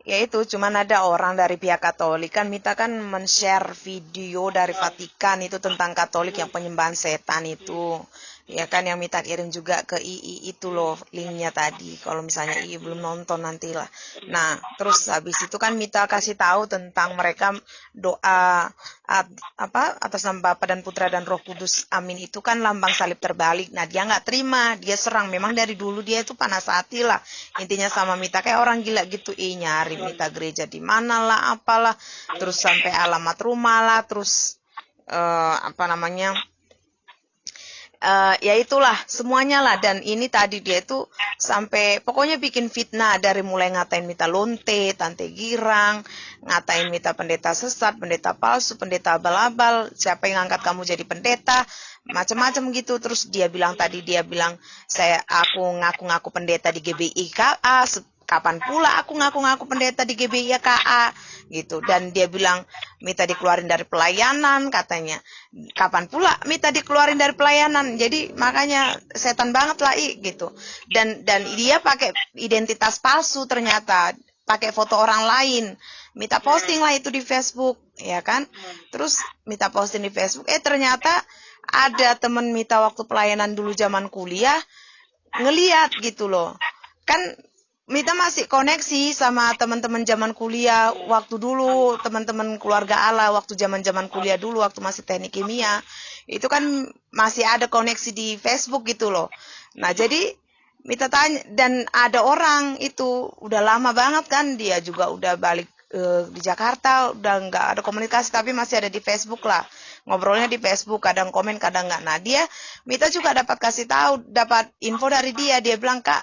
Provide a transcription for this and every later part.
Ya itu, cuman ada orang dari pihak Katolik kan Mita kan men-share video dari Vatikan itu tentang Katolik yang penyembahan setan itu. Ya kan yang Mita kirim juga ke II itu loh linknya tadi. Kalau misalnya II belum nonton nantilah. Nah, terus habis itu kan Mita kasih tahu tentang mereka doa atas nama Bapa dan Putra dan Roh Kudus. Amin itu kan lambang salib terbalik. Nah, dia nggak terima, dia serang. Memang dari dulu dia itu panas hati lah. Intinya sama Mita kayak orang gila gitu, nyari Mita gereja di mana lah, apalah, terus sampai alamat rumah lah, terus ya itulah semuanya lah. Dan ini tadi dia itu sampai pokoknya bikin fitnah dari mulai ngatain Mita lonte, tante girang, ngatain Mita pendeta sesat, pendeta palsu, pendeta abal-abal, siapa yang ngangkat kamu jadi pendeta, macam-macam gitu. Terus dia bilang aku ngaku-ngaku pendeta di GBI KA, kapan pula aku ngaku-ngaku pendeta di GBI KA gitu. Dan dia bilang Mita dikeluarin dari pelayanan katanya. Kapan pula Mita dikeluarin dari pelayanan? Jadi makanya setan banget lah gitu. Dan dia pakai identitas palsu ternyata, pakai foto orang lain. Mita posting lah itu di Facebook, ya kan? Terus Mita posting di Facebook, ternyata ada temen Mita waktu pelayanan dulu zaman kuliah ngeliat gitu loh. Kan Mita masih koneksi sama teman-teman zaman kuliah waktu dulu, teman-teman keluarga Allah waktu zaman-zaman kuliah dulu waktu masih teknik kimia. Itu kan masih ada koneksi di Facebook gitu loh. Nah, jadi Mita tanya, dan ada orang itu udah lama banget kan, dia juga udah balik di Jakarta, udah nggak ada komunikasi tapi masih ada di Facebook lah. Ngobrolnya di Facebook, kadang komen, kadang nggak. Nah, Mita juga dapat info dari dia. Dia bilang, "Kak,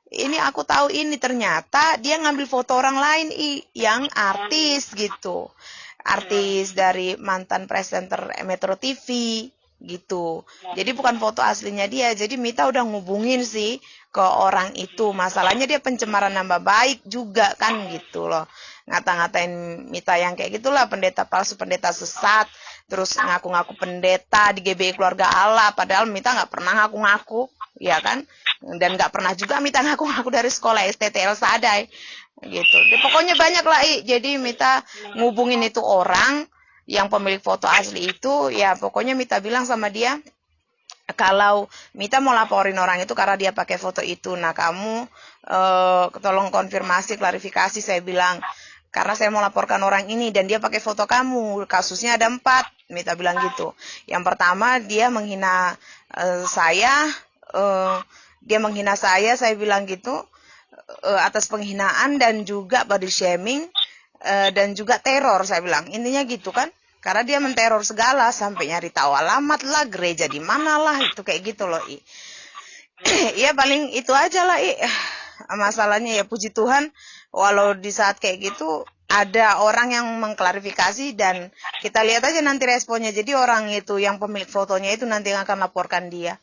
ini aku tahu ini ternyata dia ngambil foto orang lain yang artis gitu. Artis dari mantan presenter Metro TV gitu. Jadi bukan foto aslinya dia. Jadi Mita udah ngubungin sih ke orang itu. Masalahnya dia pencemaran nama baik juga kan gitu loh. Ngata-ngatain Mita yang kayak gitulah, pendeta palsu, pendeta sesat, terus ngaku-ngaku pendeta di GBI Keluarga Allah, padahal Mita nggak pernah ngaku-ngaku, ya kan? Dan nggak pernah juga Mita ngaku-ngaku dari sekolah STTL Sadai gitu. Pokoknya banyak lah jadi Mita ngubungin itu orang yang pemilik foto asli itu, ya pokoknya Mita bilang sama dia, kalau Mita mau laporin orang itu karena dia pakai foto itu, nah kamu tolong konfirmasi, klarifikasi. Saya bilang, karena saya mau laporkan orang ini dan dia pakai foto kamu, kasusnya ada 4, Mita bilang gitu. Yang pertama dia menghina saya, saya bilang gitu, atas penghinaan dan juga body shaming, dan juga teror, saya bilang. Intinya gitu kan. Karena dia menteror segala, sampai nyari tahu alamat lah, gereja di mana lah, itu kayak gitu loh. Ya paling itu aja lah. Masalahnya ya puji Tuhan, walau di saat kayak gitu ada orang yang mengklarifikasi dan kita lihat aja nanti responnya. Jadi orang itu yang pemilik fotonya itu nanti yang akan laporkan dia.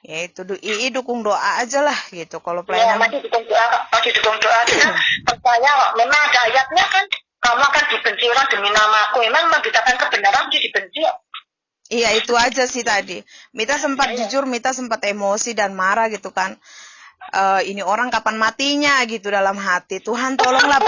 Ya itu dukung doa aja lah gitu. Kalau pelayanan masih dukung doa kita percaya kok. Memang ada ayatnya kan, kamu akan dibenci orang demi namaku. Memang memberitakan kebenaran mesti dibenci. Iya itu aja sih tadi. Mita sempat jujur, Mita sempat emosi dan marah gitu kan. Ini orang kapan matinya gitu dalam hati. Tuhan tolonglah,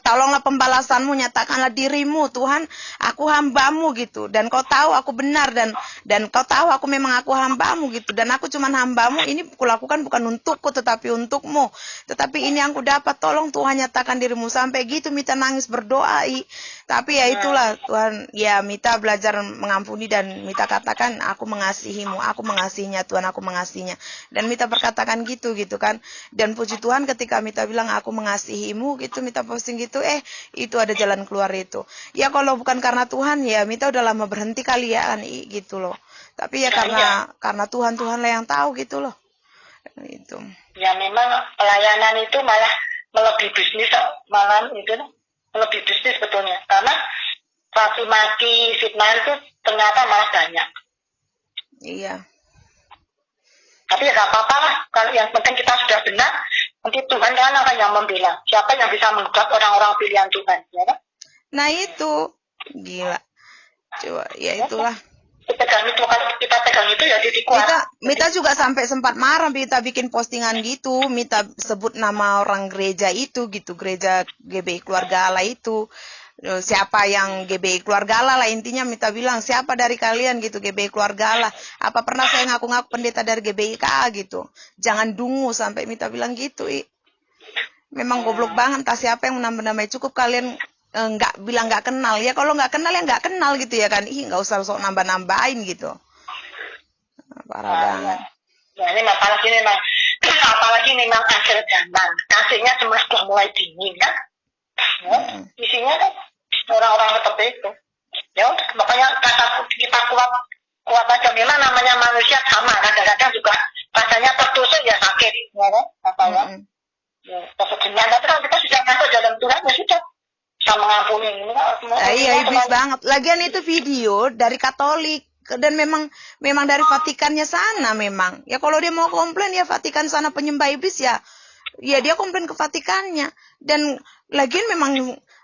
tolonglah pembalasanmu, nyatakanlah dirimu Tuhan, aku hambamu gitu, dan kau tahu aku benar, dan kau tahu aku memang aku hambamu gitu, dan aku cuman hambamu, ini kulakukan bukan untukku tetapi untukmu, tetapi ini yang aku dapat, tolong Tuhan nyatakan dirimu. Sampai gitu Mita nangis berdoa. Tapi ya itulah Tuhan, ya Mita belajar mengampuni dan Mita katakan aku mengasihimu, aku mengasihinya Tuhan, aku mengasihinya, dan Mita berkatakan gitu kan. Dan puji Tuhan ketika Mita bilang aku mengasihimu gitu, Mita posting gitu, itu ada jalan keluar itu. Ya kalau bukan karena Tuhan, ya Mita udah lama berhenti kali ya kan gitu loh. Tapi ya karena Tuhan lah yang tahu gitu loh. Gitu. Ya memang pelayanan itu malah melebihi bisnis, malah itu lebih bisnis sebetulnya, karena caci maki fitnah itu ternyata malah banyak. Iya. Tapi ya gak apa-apa lah, kalau yang penting kita sudah benar, nanti Tuhan kan akan yang membela. Siapa yang bisa menggugat orang-orang pilihan Tuhan, ya kan? Nah itu gila. Coba ya itulah. pegang itu, kalau kita pegang itu ya jadi kuat. Mita juga sampai sempat marah, Mita bikin postingan gitu, Mita sebut nama orang gereja itu gitu, gereja GBI Keluarga Allah itu. Siapa yang GBI Keluarga Allah lah, intinya Mita bilang siapa dari kalian gitu GBI Keluarga Allah, apa pernah saya ngaku-ngaku pendeta dari GBI KA gitu, jangan dungu, sampai Mita bilang gitu. Memang goblok banget, entah siapa yang menambah-nambahin, cukup kalian nggak bilang nggak kenal ya, kalau nggak kenal ya nggak kenal gitu ya kan, nggak usah sok nambah-nambahin gitu. Parah banget. Ya ini apalagi memang akhir zaman, kasihnya semua sudah mulai dingin kan, isinya kan orang-orang seperti itu. Ya makanya kata kita kuat aja. Memang namanya manusia sama, kadang-kadang juga rasanya tertusuk ya sakit, ya kan, katanya. Kesedihan, tapi kalau kita sudah masuk dalam Tuhan ya sudah bisa mengampuni. Iya, iblis banget. Lagian itu video dari Katolik dan memang dari Vatikannya sana memang. Ya kalau dia mau komplain ya Vatikan sana penyembah iblis ya dia komplain ke Vatikannya. Dan lagian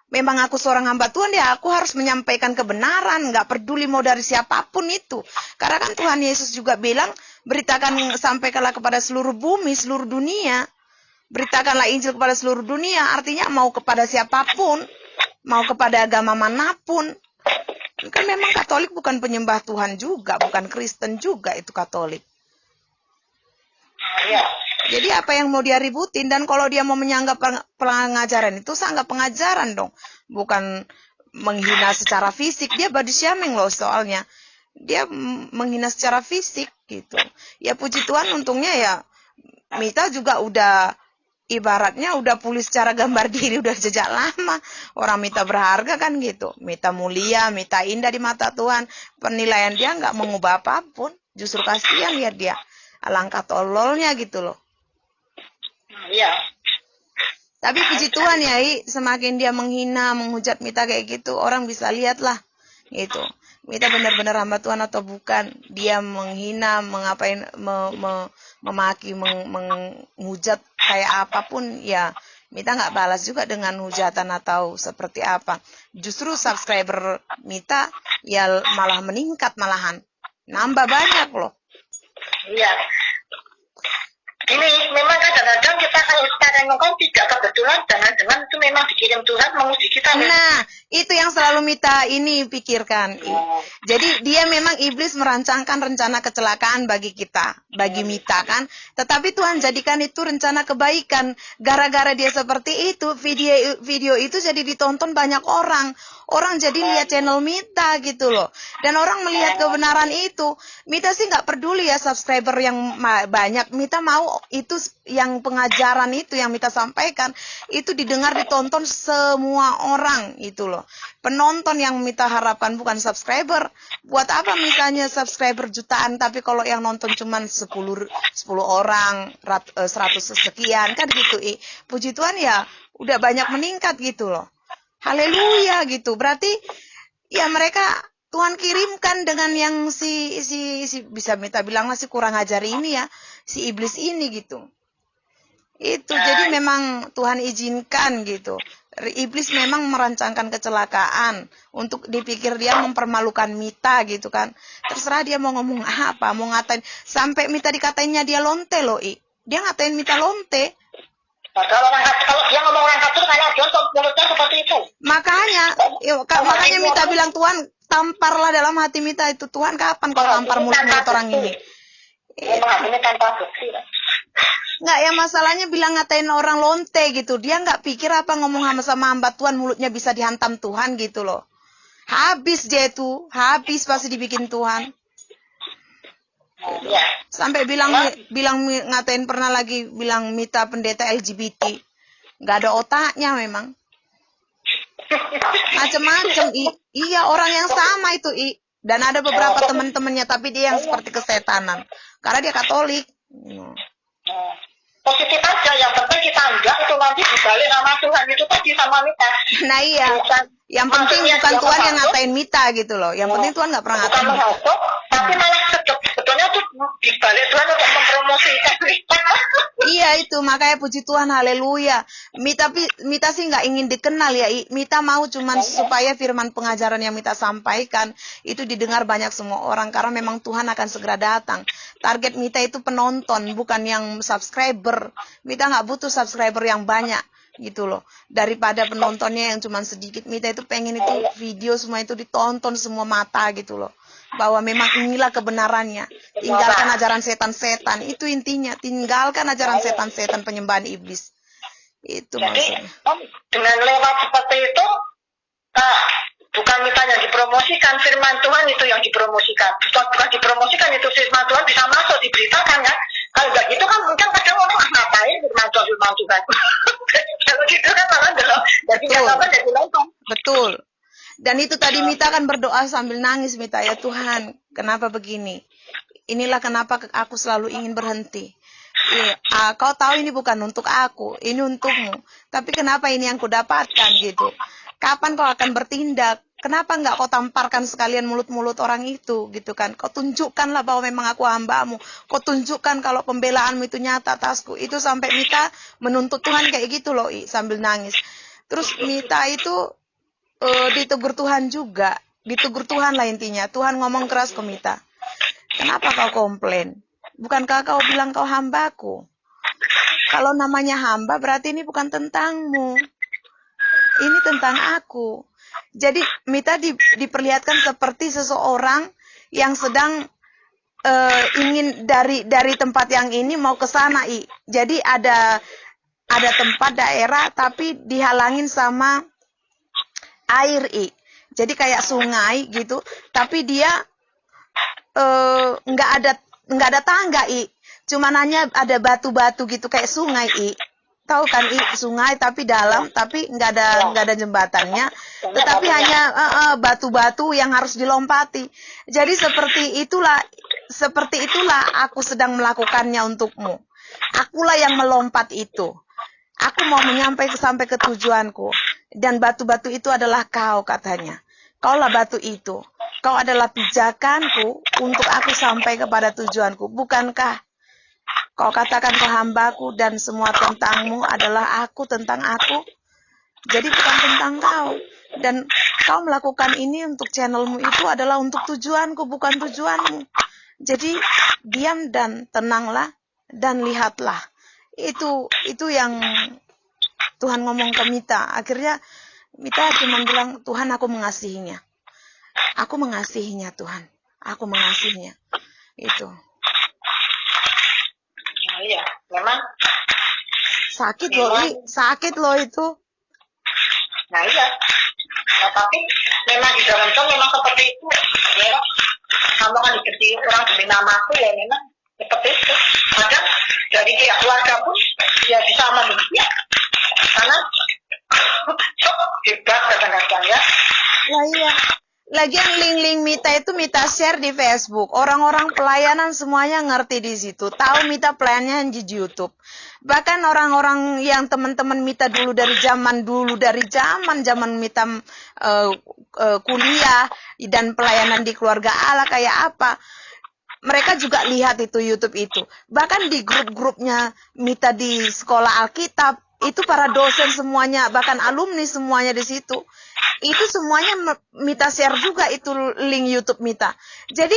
memang aku seorang hamba Tuhan ya, aku harus menyampaikan kebenaran, nggak peduli mau dari siapapun itu. Karena kan Tuhan Yesus juga bilang, beritakan, sampaikanlah kepada seluruh bumi, seluruh dunia. Beritakanlah Injil kepada seluruh dunia, artinya mau kepada siapapun, mau kepada agama manapun. Kan memang Katolik bukan penyembah Tuhan juga, bukan Kristen juga itu Katolik. Jadi apa yang mau dia ributin? Dan kalau dia mau menyanggap pengajaran itu, sanggap pengajaran dong. Bukan menghina secara fisik. Dia body shaming loh soalnya. Dia menghina secara fisik gitu. Ya puji Tuhan untungnya ya Mita juga udah ibaratnya udah pulih secara gambar diri, udah sejak lama. Orang Mita berharga kan gitu. Mita mulia, Mita indah di mata Tuhan. Penilaian dia nggak mengubah apapun. Justru kasihan lihat dia. Alangkah tololnya gitu loh. Iya. Tapi puji Tuhan ya, semakin dia menghina, menghujat Mita kayak gitu, orang bisa lihat lah gitu. Mita benar-benar hamba Tuhan atau bukan. Dia menghina, memaki, menghujat kayak apapun ya. Mita nggak balas juga dengan hujatan atau seperti apa. Justru subscriber Mita ya malah meningkat malahan. Nambah banyak loh. Iya. Ini memang kadang-kadang kita kalau sekarang ngomong tidak kebetulan, jangan-jangan itu memang dikirim Tuhan menguji kita. Nah, itu yang selalu Mita ini pikirkan. Jadi dia memang iblis merancangkan rencana kecelakaan bagi kita, bagi Mita kan. Tetapi Tuhan jadikan itu rencana kebaikan. Gara-gara dia seperti itu, video itu jadi ditonton banyak orang. Orang jadi lihat channel Mita gitu loh. Dan orang melihat kebenaran itu. Mita sih nggak peduli ya subscriber yang banyak. Mita mau itu yang pengajaran itu yang Mita sampaikan. Itu didengar, ditonton semua orang itu loh. Penonton yang Mita harapkan bukan subscriber. Buat apa misalnya subscriber jutaan. Tapi kalau yang nonton cuman 10 orang, 100 sekian kan gitu. Puji Tuhan ya udah banyak meningkat gitu loh. Haleluya gitu. Berarti ya mereka Tuhan kirimkan dengan yang si bisa Mita bilang masih kurang ajar ini ya, si iblis ini gitu. Itu jadi memang Tuhan izinkan gitu. Iblis memang merancangkan kecelakaan untuk dipikir dia mempermalukan Mita gitu kan. Terserah dia mau ngomong apa, mau ngatain, sampai Mita dikatainnya dia lonte loh. Dia ngatain Mita lonte. Kalau dia ngomong orang kafir kayak dia mulutnya seperti itu. Makanya Mita bilang, Tuhan tamparlah dalam hati Mita itu. Tuhan kapan kau tampar mulut-mulut orang ini? Ini tanpa bukti. Nggak, ya masalahnya bilang ngatain orang lonte gitu. Dia nggak pikir apa ngomong sama hamba Tuhan mulutnya bisa dihantam Tuhan gitu loh. Habis dia itu, habis pasti dibikin Tuhan. Ya. Sampai bilang ngatain pernah lagi bilang Mita pendeta LGBT. Nggak ada otaknya memang. Macam-macam. Iya, orang yang sama itu. Dan ada beberapa teman-temannya, tapi dia yang seperti kesetanan. Karena dia Katolik. Positif aja, yang penting kita enggak itu nanti dibalik sama Tuhan itu tadi sama Mita. Nah iya, yang penting bukan Tuhan yang ngatain Mita gitu loh. Yang penting Tuhan nggak pernah ngatain. Bukan menghasut, tapi malah sebetulnya tuh di balik Tuhan untuk mempromosikan kita. Iya itu, makanya puji Tuhan, haleluya. Mita sih nggak ingin dikenal ya. Mita mau cuman supaya firman pengajaran yang Mita sampaikan itu didengar banyak semua orang. Karena memang Tuhan akan segera datang. Target Mita itu penonton, bukan yang subscriber. Mita nggak butuh subscriber yang banyak gitu loh. Daripada penontonnya yang cuman sedikit. Mita itu pengen itu video semua itu ditonton semua mata gitu loh. Bahwa memang inilah kebenarannya. Tinggalkan ajaran setan-setan. Itu intinya. Tinggalkan ajaran setan-setan penyembahan iblis. Itu jadi, maksudnya. dengan lewat seperti itu, bukan Mita yang dipromosikan, firman Tuhan itu yang dipromosikan. Bukan dipromosikan, itu firman Tuhan bisa masuk, diberitakan kan. Kalau nggak gitu kan mungkin kadang orang ngapain firman Tuhan. Kalau gitu kan malah jadi apa jadi nonton. Betul. Dan itu tadi Mita kan berdoa sambil nangis, Mita, ya Tuhan, kenapa begini? Inilah kenapa aku selalu ingin berhenti. Kau tahu ini bukan untuk aku, ini untukmu. Tapi kenapa ini yang kudapatkan gitu? Kapan kau akan bertindak? Kenapa enggak kau tamparkan sekalian mulut-mulut orang itu gitu kan? Kau tunjukkanlah bahwa memang aku hambamu. Kau tunjukkan kalau pembelaanmu itu nyata atasku. Itu sampai Mita menuntut Tuhan kayak gitu loh, sambil nangis. Terus Mita itu ditegur Tuhan juga. Ditegur Tuhan lah intinya. Tuhan ngomong keras ke Mita. Kenapa kau komplain? Bukankah kau bilang kau hambaku? Kalau namanya hamba berarti ini bukan tentangmu. Ini tentang aku. Jadi Mita diperlihatkan seperti seseorang yang sedang ingin dari tempat yang ini mau ke sana. Jadi ada tempat daerah tapi dihalangin sama air. Jadi kayak sungai gitu, tapi dia nggak ada tangga. Cuman hanya ada batu-batu gitu kayak sungai. Tahu kan sungai tapi dalam, tapi nggak ada jembatannya, tetapi hanya batu-batu yang harus dilompati. Jadi seperti itulah aku sedang melakukannya untukmu. Akulah yang melompat itu. Aku mau sampai ke tujuanku. Dan batu-batu itu adalah kau, katanya. Kaulah batu itu. Kau adalah pijakanku untuk aku sampai kepada tujuanku. Bukankah kau katakan kau hambaku dan semua tentangmu adalah aku tentang aku? Jadi bukan tentang kau. Dan kau melakukan ini untuk channelmu itu adalah untuk tujuanku, bukan tujuanmu. Jadi diam dan tenanglah dan lihatlah. Itu yang Tuhan ngomong ke Mita. Akhirnya Mita cuma bilang, Tuhan, aku mengasihinya. Aku mengasihinya, Tuhan. Aku mengasihinya. Itu. Iya, memang sakit loh itu. Nah iya. Nah, tapi memang di dalam Tuhan memang seperti itu. Ya, kamu kan dikerti orang demi namaku ya memang seperti itu. Maka dari pihak keluarga pun ya bisa mendukung. Karena hebat kadang-kadang ya. Lah iya. Lagian link-link Mita itu Mita share di Facebook. Orang-orang pelayanan semuanya ngerti di situ. Tahu Mita pelayannya di YouTube. Bahkan orang-orang yang teman-teman Mita dari zaman Mita kuliah dan pelayanan di keluarga Allah kayak apa. Mereka juga lihat itu YouTube itu. Bahkan di grup-grupnya Mita di sekolah Alkitab, itu para dosen semuanya, bahkan alumni semuanya di situ. Itu semuanya Mita share juga itu link YouTube Mita. Jadi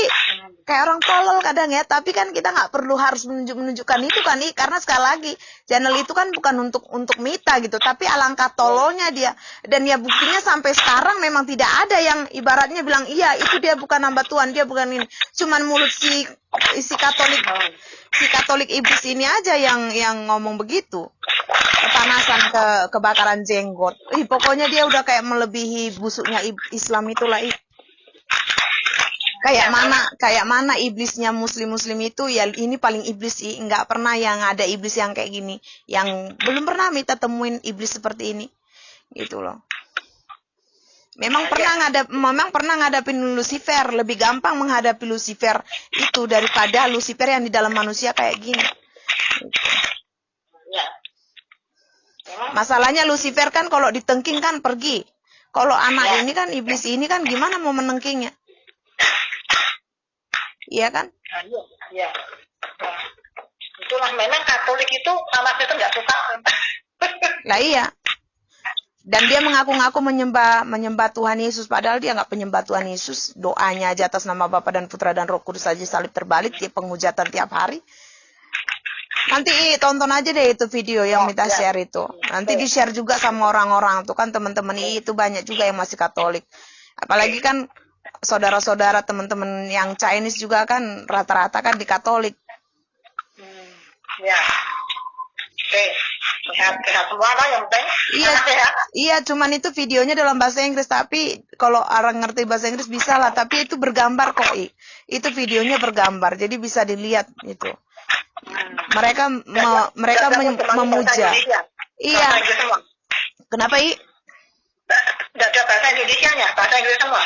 kayak orang tolol kadang ya, tapi kan kita nggak perlu harus menunjukkan itu kan, karena sekali lagi channel itu kan bukan untuk Mita gitu, tapi alangkah tololnya dia. Dan ya buktinya sampai sekarang memang tidak ada yang ibaratnya bilang iya itu dia bukan hamba Tuhan, dia bukan ini. Cuman mulut si Katolik iblis ini aja yang ngomong begitu. Kepanasan, kebakaran jenggot. Pokoknya dia udah kayak melebihi busuknya Islam itulah. Kayak mana iblisnya muslim itu ya, ini paling iblis nggak pernah yang ada iblis yang kayak gini. Yang belum pernah Mita temuin iblis seperti ini. Gitu loh. Memang pernah ngadapin Lucifer, lebih gampang menghadapi Lucifer itu daripada Lucifer yang di dalam manusia kayak gini. Gitu. Masalahnya Lucifer kan kalau ditengking kan pergi. Kalau anak ini kan iblis ini kan gimana mau menengkingnya? Iya kan? Nah, iya. Nah, itulah memang Katolik itu sama Kristen nggak suka. Lah iya. Dan dia mengaku-ngaku menyembah Tuhan Yesus, padahal dia nggak penyembah Tuhan Yesus. Doanya aja atas nama Bapa dan Putra dan Roh Kudus saja salib terbalik, dia penghujatan tiap hari. Nanti tonton aja deh itu video yang Mita share itu. Nanti di-share juga sama orang-orang tuh kan, teman-teman itu banyak juga yang masih Katolik. Apalagi kan saudara-saudara teman-teman yang Chinese juga kan rata-rata kan di Katolik. Ya. Oke. Sehat semua lah yang penting. Iya, cuman itu videonya dalam bahasa Inggris, tapi kalau orang ngerti bahasa Inggris bisa lah, tapi itu bergambar kok, Itu videonya bergambar, jadi bisa dilihat itu. Mereka memuja. Iya. Kenapa, Tidak ada bahasa Indonesianya, bahasa Inggris semua.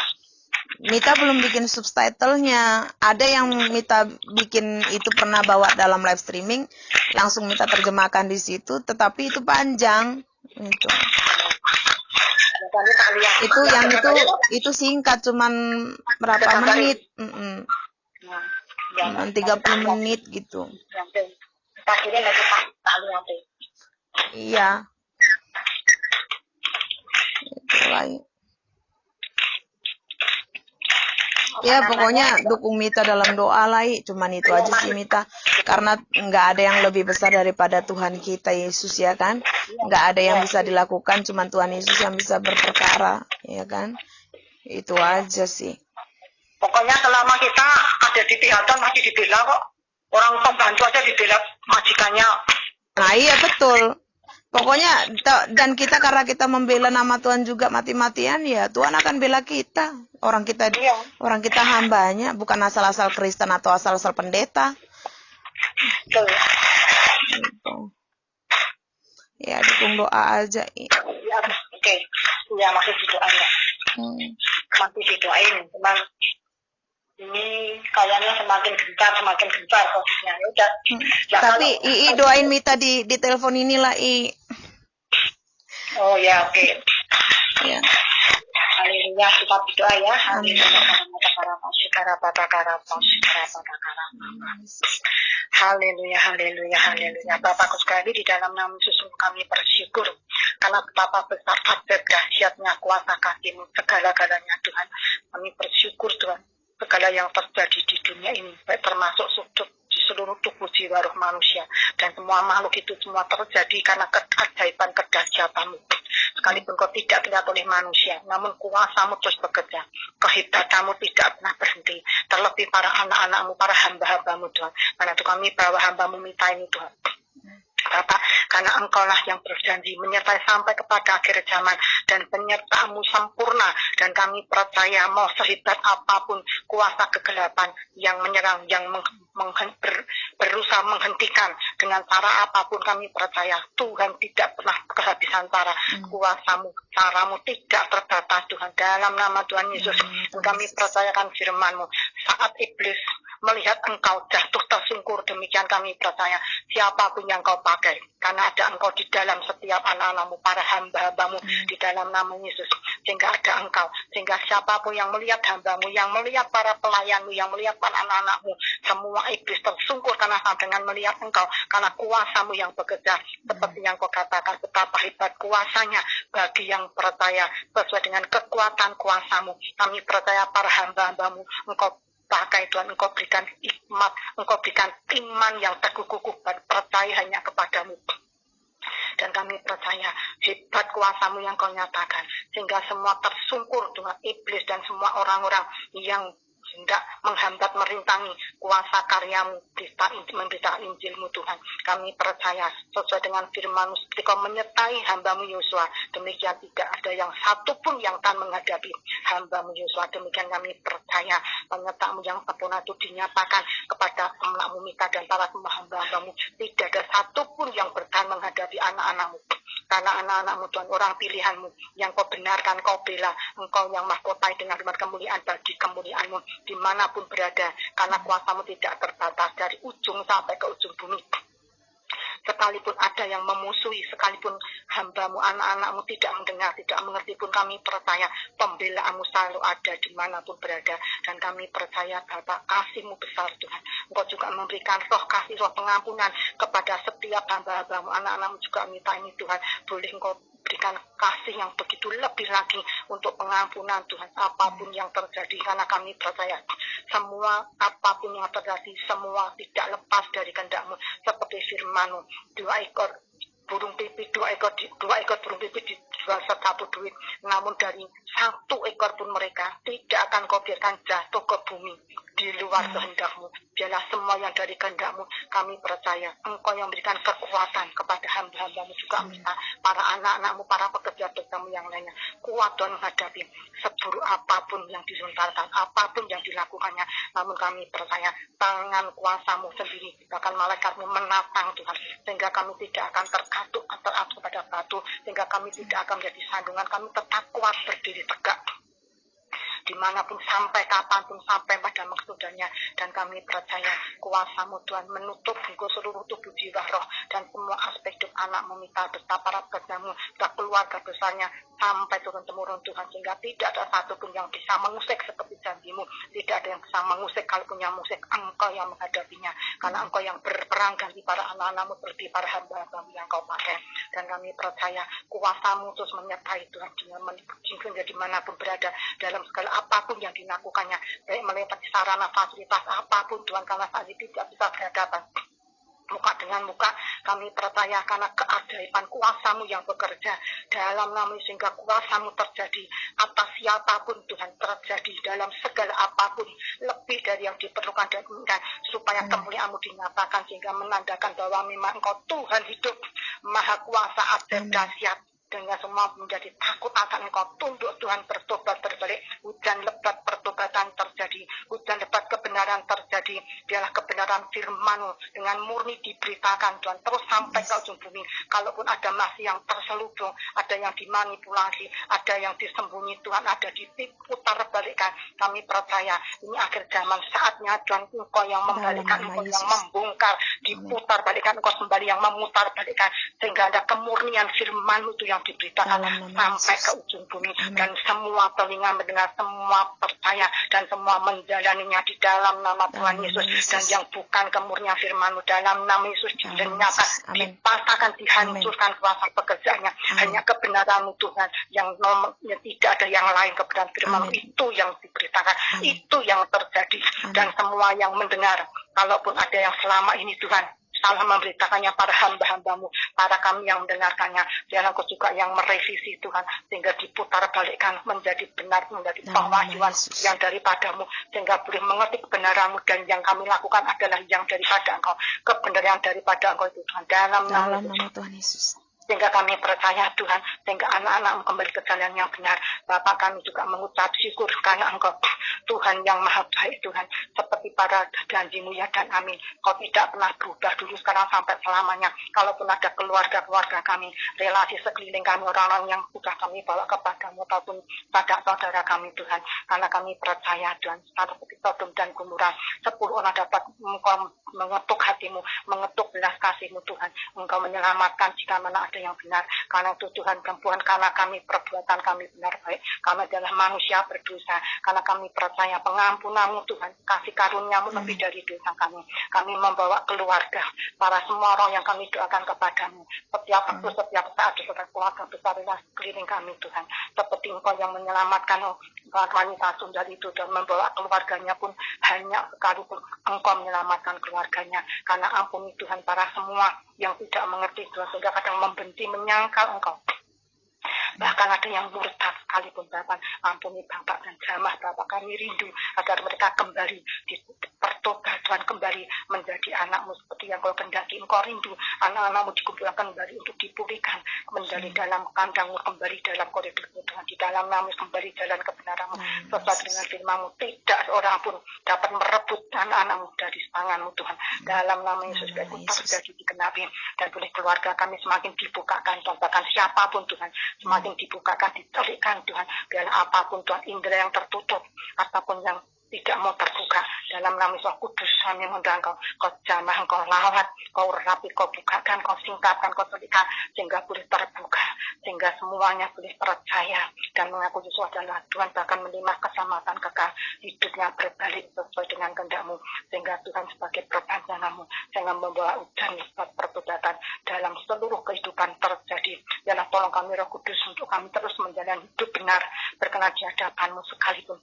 Mita belum bikin subtitlenya. Ada yang Mita bikin itu pernah bawa dalam live streaming, langsung Mita terjemahkan di situ, tetapi itu panjang. Itu yang itu singkat, cuman berapa menit? Cuman 30 menit gitu. Iya. Itulah. Ya pokoknya dukung Mita dalam doa lah, cuman itu aja sih Mita, karena nggak ada yang lebih besar daripada Tuhan kita Yesus, ya kan? Nggak ada yang bisa dilakukan, cuman Tuhan Yesus yang bisa berperkara, ya kan? Itu aja sih. Pokoknya selama kita ada di pihak Tuhan masih dibela kok. Orang pembantu aja dibela majikannya. Nah iya betul. Pokoknya dan kita karena kita membela nama Tuhan juga mati-matian, ya Tuhan akan bela kita. Orang kita hambanya, bukan asal-asal Kristen atau asal-asal pendeta. Betul. Gitu. Ya dukung doa aja. Ya, oke. Ya masih didoain ya. Masih didoain. Cuman ini kayaknya semakin gencar posisinya. Ya udah. Tapi doain Mita di telepon inilah, Oh ya, oke. Ya. Haleluya, kita berdoa ya. Haleluya. Bapakku sekali di dalam nama Yesus kami bersyukur karena betapa besar ajaib dahsyatnya kuasa kasih-Mu segala-galanya Tuhan. Kami bersyukur Tuhan segala yang terjadi di dunia ini, baik termasuk di seluruh tubuh jiwa roh manusia dan semua makhluk itu semua terjadi karena keajaiban kedahsyatan-Mu. Sekalipun Kau tidak terlihat oleh manusia, namun kuasa-Mu terus bekerja. Kehebatanmu tidak pernah berhenti. Terlebih para anak-anak-Mu, para hamba-hamba-Mu Tuhan. Karena itu kami bawa hamba-Mu Mita ini Tuhan. Bapak, karena Engkau-lah yang berjanji menyertai sampai kepada akhir zaman dan penyertaan-Mu sempurna, dan kami percaya mau sehebat apapun kuasa kegelapan yang menyerang, yang berusaha menghentikan dengan cara apapun, kami percaya Tuhan tidak pernah kehabisan cara. Kuasa-Mu, cara-Mu tidak terbatas Tuhan. Dalam nama Tuhan Yesus kami percayakan firman-Mu. Saat iblis melihat Engkau jatuh tersungkur, demikian kami percaya siapapun yang Kau pakai, karena ada Engkau di dalam setiap anak-anak-Mu, para hamba-hamba-Mu, di dalam nama Yesus, sehingga ada Engkau, sehingga siapapun yang melihat hamba-Mu, yang melihat para pelayan-Mu, yang melihat para anak-anak-Mu, semua iblis tersungkur karena dengan melihat Engkau, karena kuasa-Mu yang bekerja, seperti yang Kau katakan, betapa hebat kuasanya bagi yang percaya, sesuai dengan kekuatan kuasa-Mu. Kami percaya para hamba-hamba-Mu, Engkau pakai Tuhan, Engkau berikan hikmat, Engkau berikan iman yang teguh kukuh, percaya hanya kepadamu. Dan kami percaya hebat kuasa-Mu yang Kau nyatakan, sehingga semua tersungkur Tuhan, iblis dan semua orang-orang yang hendak menghambat, merintangi kuasa karya-Mu, memberitakan Injil-Mu Tuhan. Kami percaya sesuai dengan firman-Mu, seperti Kau menyertai hamba-Mu Yosua, demikian tidak ada yang satupun yang akan menghadapi hamba-Mu Yosua. Demikian kami percaya penyertaan-Mu yang sempurna itu dinyatakan kepada anak-Mu Mita dan para hamba-Mu. Tidak ada satupun yang bertahan menghadapi anak-anak-Mu. Karena anak-anak-Mu Tuhan, orang pilihan-Mu yang Kau benarkan, Kau bela, Engkau yang mahkotai dengan kemuliaan bagi kemuliaan-Mu dimanapun berada, karena kuasa-Mu tidak terbatas dari ujung sampai ke ujung bumi. sekalipun ada yang memusuhi, sekalipun hamba-Mu, anak-anak-Mu tidak mendengar, tidak mengerti pun, kami percaya pembela-Mu selalu ada dimanapun berada. Dan kami percaya Bapak, kasih-Mu besar Tuhan. Engkau juga memberikan roh kasih, roh pengampunan kepada setiap hamba-hamba-Mu, anak-anak-Mu juga minta ini Tuhan, boleh Engkau berikan kasih yang begitu lebih lagi untuk pengampunan Tuhan, apapun yang terjadi, karena kami percaya semua apapun yang terjadi, semua tidak lepas dari kehendak-Mu, seperti firman-Mu, 2 ekor burung pipit, 2 ekor burung pipit dijual 1 duit, namun dari 1 ekor pun mereka tidak akan Kau biarkan jatuh ke bumi di luar kehendak-Mu. Biarlah semua yang dari kehendak-Mu, kami percaya Engkau yang memberikan kekuatan kepada hamba-hamba-Mu juga, minta para anak-anak-Mu, para pekerja-pekerja-Mu yang lainnya kuat dan menghadapi seburuk apapun yang dilontarkan, apapun yang dilakukannya. Namun kami percaya tangan kuasa-Mu sendiri, bahkan malaikat-Mu menatang Tuhan, sehingga kami tidak akan terkatuk atau teratup pada batu, sehingga kami tidak akan menjadi sandungan. Kami tetap kuat berdiri tegak dimanapun, sampai kapanpun, sampai pada maksudnya. Dan kami percaya kuasa-Mu Tuhan menutup engkau seluruh tubuh, jiwa, roh, dan semua aspek hidup anak-Mu, Mita, beserta para pekerja-Mu, keluarga besarnya, sampai turun-temurun Tuhan, sehingga tidak ada satupun yang bisa mengusik seperti janji-Mu. Tidak ada yang bisa mengusik, kalaupun yang mengusik, Engkau yang menghadapinya, karena Engkau yang berperang ganti para anak-anak-Mu seperti para hamba-hamba-Mu yang Kau pakai. Dan kami percaya kuasa-Mu terus menyertai Tuhan, dengan dimanapun berada, dalam segala apapun yang dilakukannya, baik melewati sarana fasilitas apapun Tuhan, karena saat ini tidak bisa berhadapan muka dengan muka. Kami percaya karena keajaiban kuasa-Mu yang bekerja dalam nama, sehingga kuasa-Mu terjadi atas siapapun Tuhan, terjadi dalam segala apapun, lebih dari yang diperlukan dan inginkan, supaya kemuliaan-Mu dinyatakan, sehingga menandakan bahwa memang Engkau Tuhan hidup, maha kuasa, ajaib, dahsyat, dengan semua menjadi takut akan Engkau. Tunduk Tuhan, bertobat, berbalik, hujan lebat pertobatan terjadi, hujan lebat kebenaran terjadi. Biarlah kebenaran firman-Mu dengan murni diberitakan Tuhan, terus sampai ke ujung bumi. Kalaupun ada masih yang terselubung, ada yang dimanipulasi, ada yang disembunyi Tuhan, ada diputar balikan, kami percaya ini akhir zaman, saatnya Tuhan Engkau yang membalikkan, Engkau yang membongkar, diputar balikan, Engkau kembali yang memutar balikan, sehingga ada kemurnian firman-Mu itu yang diberitakan sampai ke ujung bumi. Dan semua telinga mendengar, semua percaya, dan semua menjalaninya di dalam nama Tuhan Yesus. Dan yang bukan kemurnian firman-Mu, dalam nama Yesus dilenyapkan, dipatahkan, dihancurkan kuasa pekerjaannya. Hanya kebenaran-Mu Tuhan yang tidak ada yang lain, kebenaran firman-Mu itu yang diberitakan, itu yang terjadi. Dan semua yang mendengar, kalaupun ada yang selama ini Tuhan salah memberitakannya, para hamba-hamba-Mu, para kami yang mendengarkannya, biarlah Engkau juga yang merevisi Tuhan, sehingga diputar balikkan menjadi benar, menjadi pewahyuan yang daripada-Mu, sehingga boleh mengerti kebenaran-Mu, dan yang kami lakukan adalah yang daripada Engkau, kebenaran daripada Engkau itu Tuhan, dalam nama Tuhan Yesus. Sehingga kami percaya Tuhan, sehingga anak-anak-Mu kembali ke jalan yang benar. Bapak, kami juga mengucap syukur karena Engkau Tuhan yang maha baik Tuhan, seperti pada janji-Mu ya, dan amin. Kau tidak pernah berubah dulu, sekarang, sampai selamanya. Kalaupun ada keluarga-keluarga kami, relasi sekeliling kami, orang-orang yang sudah kami bawa kepada-Mu, ataupun pada saudara kami Tuhan, karena kami percaya Tuhan, seperti Sodom dan Gomora, 10 orang dapat Engkau mengetuk hati-Mu, mengetuk belas kasih-Mu Tuhan. Engkau menyelamatkan jika mana ada yang benar, karena itu Tuhan, Tuhan, karena kami perbuatan kami benar baik, kami adalah manusia berdosa, karena kami percaya pengampunan-Mu Tuhan, kasih karunia-Mu lebih dari dosa kami. Kami membawa keluarga, para semua orang yang kami doakan kepada-Mu, setiap waktu, setiap saat, setiap keluarga besar keliling kami Tuhan, seperti Engkau yang menyelamatkan wanita Sundar itu, dan membawa keluarganya pun hanya sekalipun Engkau menyelamatkan keluarganya. Karena ampuni Tuhan para semua yang tidak mengerti Tuhan, sehingga kadang membenci, menyangkal Engkau. Bahkan ada yang murtad sekalipun Bapak, ampuni Bapak, dan jamah Bapak, kami rindu agar mereka kembali bertobat Tuhan, kembali menjadi anak-Mu seperti yang Kau kehendaki. Engkau rindu anak-anak-Mu dikumpulkan kembali untuk dipulihkan menjadi dalam kandang-Mu, kembali dalam koridor-Mu Tuhan, di dalam nama kembali jalan kebenaran-Mu, sesuai dengan firman-Mu. Tidak seorang pun dapat merebut anak-anak-Mu dari tangan-Mu Tuhan, dalam nama Yesus. Dan terjadi dikenapi, dan boleh keluarga kami semakin dibukakan Tuhan, bahkan siapapun Tuhan semakin dibukakan, diterikkan Tuhan, biar apapun Tuhan, indera yang tertutup ataupun yang tidak mau terbuka. Dalam nama Yesus Kudus kami mengundang kau jamah, kau lawat, kau rapi, kau bukakan, kau singkapkan, kau tulikan, sehingga boleh terbuka, sehingga semuanya boleh percaya dan mengaku Yesus adalah Tuhan, bahkan menerima keselamatan kekal, hidupnya berbalik sesuai dengan kehendak-Mu, sehingga Tuhan sebagai perpanjangan-Mu, sehingga membawa hujan pertobatan dalam seluruh kehidupan terjadi. Yalah, tolong kami Roh Kudus untuk kami terus menjalani hidup benar, berkenan di hadapan-Mu sekalipun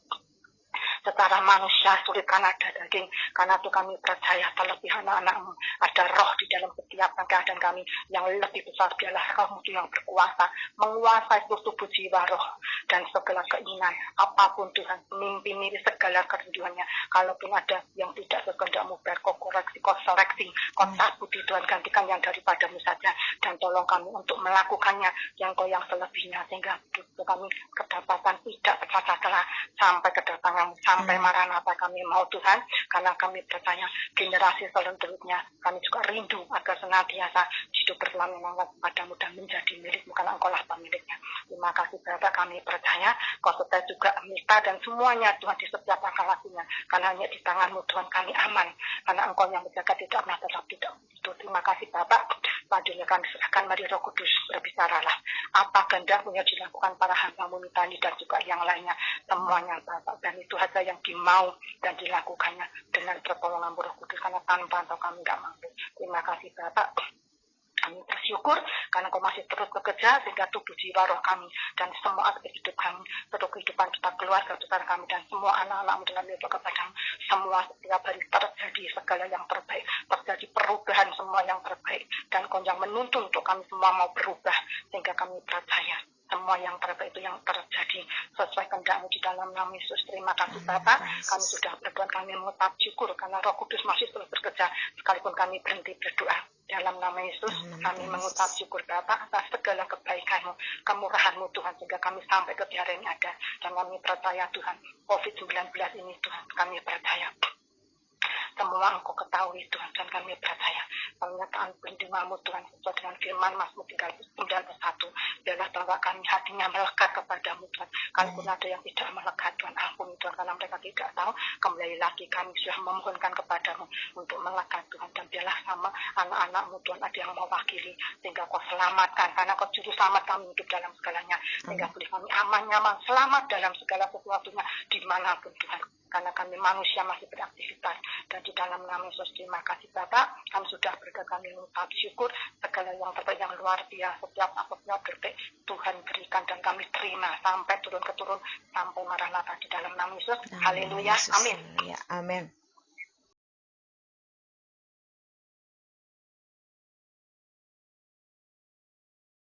secara manusia sulit karena ada daging, karena itu kami percaya terlebih anak-anak-Mu ada roh di dalam setiap keadaan kami yang lebih besar. Biarlah roh-Mu yang berkuasa menguasai seluruh tubuh jiwa roh dan segala keinginan apapun Tuhan, mimpi segala kerinduannya. Kalaupun ada yang tidak sekehendak-Mu, biar kau koreksi, kau seleksi, kau tabuti Tuhan, gantikan yang daripada-Mu saja, dan tolong kami untuk melakukannya yang selebihnya, sehingga kami kedapatan tidak tersalah sampai kedatangan, sampai Maranatha kami mau Tuhan, karena kami percaya generasi selanjutnya kami juga rindu agar senantiasa hidup bersama padamu dan menjadi milik-Mu, karena Engkau lah pemiliknya. Terima kasih Bapak, kami percaya Kau sertai juga Mita dan semuanya Tuhan di setiap langkah lakunya, karena hanya di tangan-Mu Tuhan kami aman, karena Engkau yang menjaga, tidak pernah tetap tidak itu. Terima kasih Bapak, selanjutnya kami serahkan, mari Roh Kudus berbicaralah apa kehendak punya dilakukan para hamba-Mu Mita dan juga yang lainnya, semuanya Bapak, dan itu saja yang dimau dan dilakukannya dengan pertolongan Roh Kudus, karena tanpa Engkau kami tidak mampu. Terima kasih Bapak, kami bersyukur karena Kau masih terus bekerja sehingga tubuh jiwa roh kami dan semua aspek hidup kami, seluruh kehidupan kita, keluarga besar kami dan semua anak-anak-Mu dalam hidup kepadamu, semua setiap hari terjadi segala yang terbaik, terjadi perubahan semua yang terbaik, dan Kau yang menuntun untuk kami semua mau berubah, sehingga kami percaya semua yang terbaik itu yang terjadi sesuai kehendak-Mu di dalam nama Yesus. Terima kasih Bapak, kami sudah berdoa, kami mengucap syukur karena Roh Kudus masih terus bekerja sekalipun kami berhenti berdoa. Dalam nama Yesus kami mengucap syukur Bapak atas segala kebaikan-Mu, kemurahan-Mu Tuhan, sehingga kami sampai ke hari ini ada, dan kami percaya Tuhan COVID-19 ini Tuhan, kami percaya semua Engkau ketahui Tuhan, dan kami percaya pernyataan perlindungan-Mu Tuhan sesuai dengan firman Mazmur 91, biarlah bahwa kami hatinya melekat kepadamu Tuhan. Kalaupun ada yang tidak melekat Tuhan, ampuni Tuhan, karena mereka tidak tahu, kembali lagi kami sudah memohonkan kepadamu untuk melekat Tuhan, dan biarlah sama anak-anak-Mu Tuhan ada yang mewakili, sehingga Kau selamatkan, karena Kau juru selamat kami hidup dalam segalanya, sehingga boleh kami aman, nyaman, selamat dalam segala sesuatunya dimanapun Tuhan, karena kami manusia masih beraktivitas. Dan di dalam nama Yesus terima kasih Bapak, kami sudah berdoa, kami mengucap syukur segala yang terbaik, yang luar biasa, setiap apapun terbaik Tuhan berikan dan kami terima sampai turun ke turun sampai Maranatha di dalam nama Yesus. Haleluya, amin. Ya, amin.